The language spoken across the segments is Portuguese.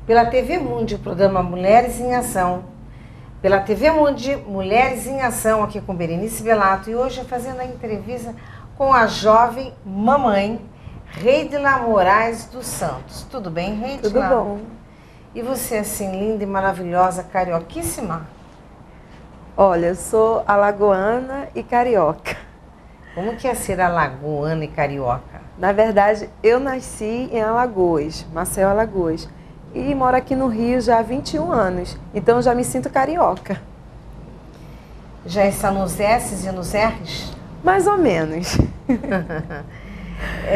Pela TV Mundi, o programa Mulheres em Ação. Pela TV Mundi, Mulheres em Ação, aqui com Berenice Bellato. E hoje fazendo a entrevista com a jovem mamãe, Reidila Moraes dos Santos. Tudo bem, Reidila? Tudo bom. E você, assim, linda e maravilhosa, carioquíssima? Olha, eu sou alagoana e carioca. Como que é ser alagoana e carioca? Na verdade, eu nasci em Alagoas, Maceió, Alagoas. E moro aqui no Rio já há 21 anos. Então eu já me sinto carioca. Já está nos S's e nos R's? Mais ou menos.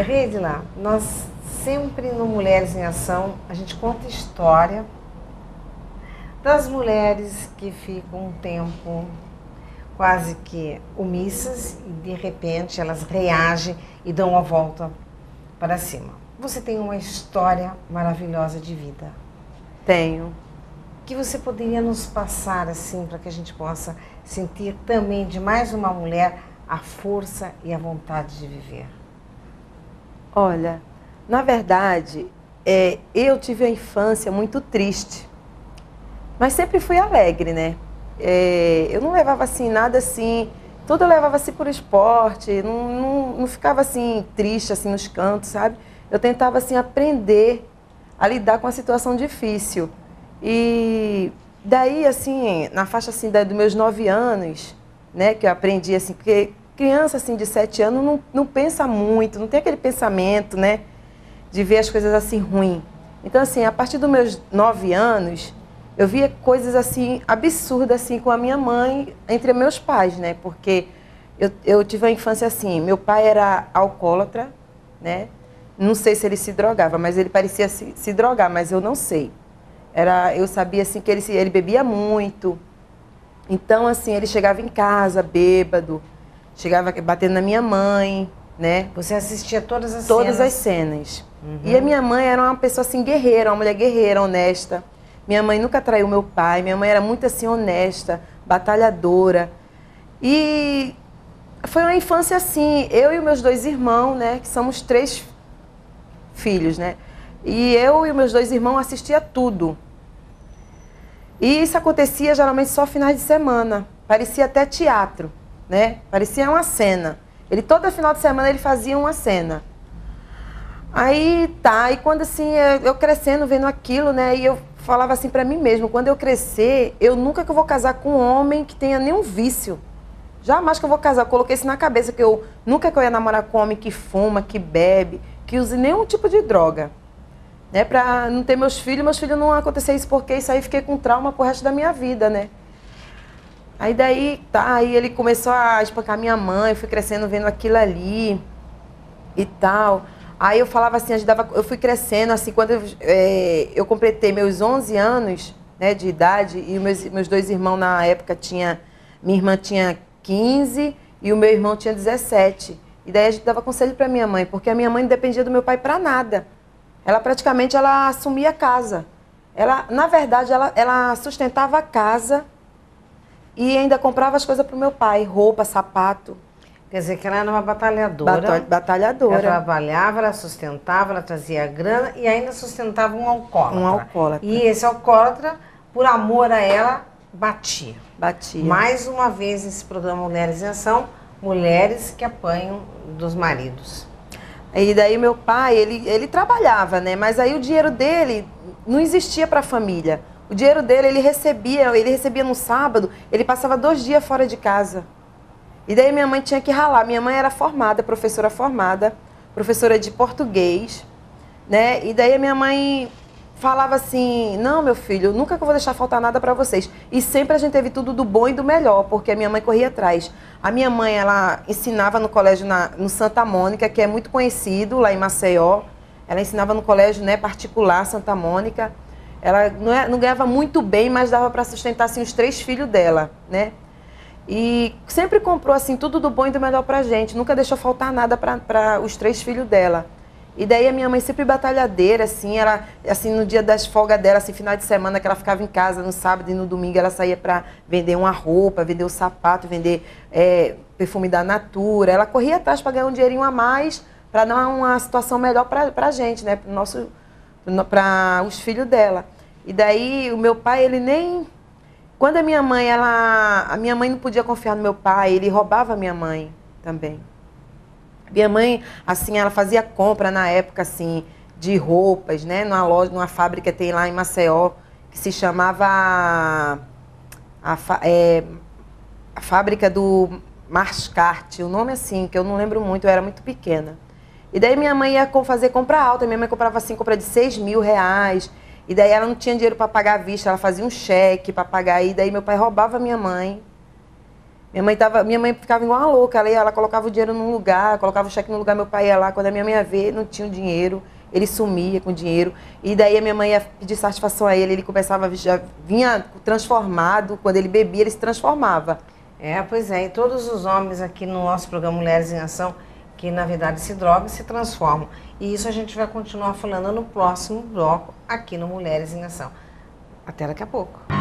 Reidila, nós sempre no Mulheres em Ação, a gente conta história das mulheres que ficam um tempo quase que omissas e de repente elas reagem e dão a volta para cima. Você tem uma história maravilhosa de vida. Tenho. Que você poderia nos passar assim para que a gente possa sentir também de mais uma mulher a força e a vontade de viver? Olha, na verdade, eu tive uma infância muito triste, mas sempre fui alegre, né? Eu não levava assim nada assim, tudo eu levava assim por esporte, não ficava assim triste assim nos cantos, sabe? Eu tentava assim aprender a lidar com a situação difícil. E daí assim, na faixa assim dos meus 9 anos, né, que eu aprendi assim, porque criança assim de 7 anos não pensa muito, não tem aquele pensamento, né, de ver as coisas assim ruim. Então assim, a partir dos meus 9 anos, eu via coisas assim absurdas assim com a minha mãe entre meus pais, né? Porque eu tive uma infância assim, meu pai era alcoólatra, né? Não sei se ele se drogava, mas ele parecia se drogar, mas eu não sei. Eu sabia assim que ele bebia muito. Então assim, ele chegava em casa bêbado, chegava batendo na minha mãe, né? Você assistia todas as cenas? Todas as cenas. Uhum. E a minha mãe era uma pessoa assim guerreira, uma mulher guerreira, honesta. Minha mãe nunca traiu meu pai, minha mãe era muito assim honesta, batalhadora. E foi uma infância assim, eu e meus 2 irmãos, né, que somos 3 filhos, né? E eu e meus 2 irmãos assistia tudo. E isso acontecia geralmente só finais de semana, parecia até teatro, né? Parecia uma cena. Toda final de semana ele fazia uma cena. Aí tá, e quando assim, eu crescendo, vendo aquilo, né, e eu falava assim pra mim mesma, quando eu crescer, eu nunca que eu vou casar com um homem que tenha nenhum vício. Jamais que eu vou casar, eu coloquei isso na cabeça, que eu nunca que eu ia namorar com um homem que fuma, que bebe, que use nenhum tipo de droga. Né, pra não ter meus filhos não acontecer isso, porque isso aí fiquei com trauma pro resto da minha vida, né. Aí daí, tá, aí ele começou a espancar minha mãe, eu fui crescendo vendo aquilo ali e tal. Aí eu falava assim, eu fui crescendo, assim, quando eu completei meus 11 anos, né, de idade, e meus 2 irmãos na época minha irmã tinha 15 e o meu irmão tinha 17. E daí a gente dava conselho para minha mãe, porque a minha mãe não dependia do meu pai para nada. Ela praticamente assumia a casa. Na verdade, ela sustentava a casa e ainda comprava as coisas para o meu pai, roupa, sapato. Quer dizer que ela era uma batalhadora. Batalhadora. Ela trabalhava, ela sustentava, ela trazia grana e ainda sustentava um alcoólatra. Um alcoólatra. E esse alcoólatra, por amor a ela, batia. Batia. Mais uma vez nesse programa Mulheres em Ação, mulheres que apanham dos maridos. E daí meu pai, ele trabalhava, né? Mas aí o dinheiro dele não existia para a família. O dinheiro dele ele recebia no sábado, ele passava 2 dias fora de casa. E daí minha mãe tinha que ralar. Minha mãe era formada, professora de português, né? E daí a minha mãe falava assim, não, meu filho, nunca que eu vou deixar faltar nada para vocês. E sempre a gente teve tudo do bom e do melhor, porque a minha mãe corria atrás. A minha mãe, ela ensinava no colégio no Santa Mônica, que é muito conhecido lá em Maceió. Ela ensinava no colégio, né, particular Santa Mônica. Ela não ganhava muito bem, mas dava para sustentar assim, os 3 filhos dela, né? E sempre comprou assim tudo do bom e do melhor pra gente, nunca deixou faltar nada para os 3 filhos dela. E daí a minha mãe sempre batalhadeira, assim, ela, assim, no dia das folgas dela, assim, final de semana que ela ficava em casa, no sábado e no domingo ela saía para vender uma roupa, vender o sapato, vender perfume da Natura. Ela corria atrás para ganhar um dinheirinho a mais, para dar uma situação melhor pra gente, né, para os filhos dela. E daí o meu pai, ele nem... Quando a minha mãe, a minha mãe não podia confiar no meu pai, ele roubava a minha mãe também. Minha mãe, assim, ela fazia compra na época, assim, de roupas, né? Numa loja, numa fábrica que tem lá em Maceió, que se chamava a fábrica do Mascarte, o nome assim, que eu não lembro muito, eu era muito pequena. E daí minha mãe ia fazer compra alta, minha mãe comprava assim, compra de R$ 6.000, e daí ela não tinha dinheiro para pagar à vista, ela fazia um cheque para pagar, e daí meu pai roubava minha mãe. Minha mãe ficava igual uma louca, ela colocava o dinheiro num lugar, colocava o cheque no lugar, meu pai ia lá, quando a minha mãe ia ver, não tinha o dinheiro, ele sumia com o dinheiro, e daí a minha mãe ia pedir satisfação a ele começava, já vinha transformado, quando ele bebia, ele se transformava. Pois é, e todos os homens aqui no nosso programa Mulheres em Ação, que na verdade se drogam e se transformam. E isso a gente vai continuar falando no próximo bloco, aqui no Mulheres em Ação. Até daqui a pouco.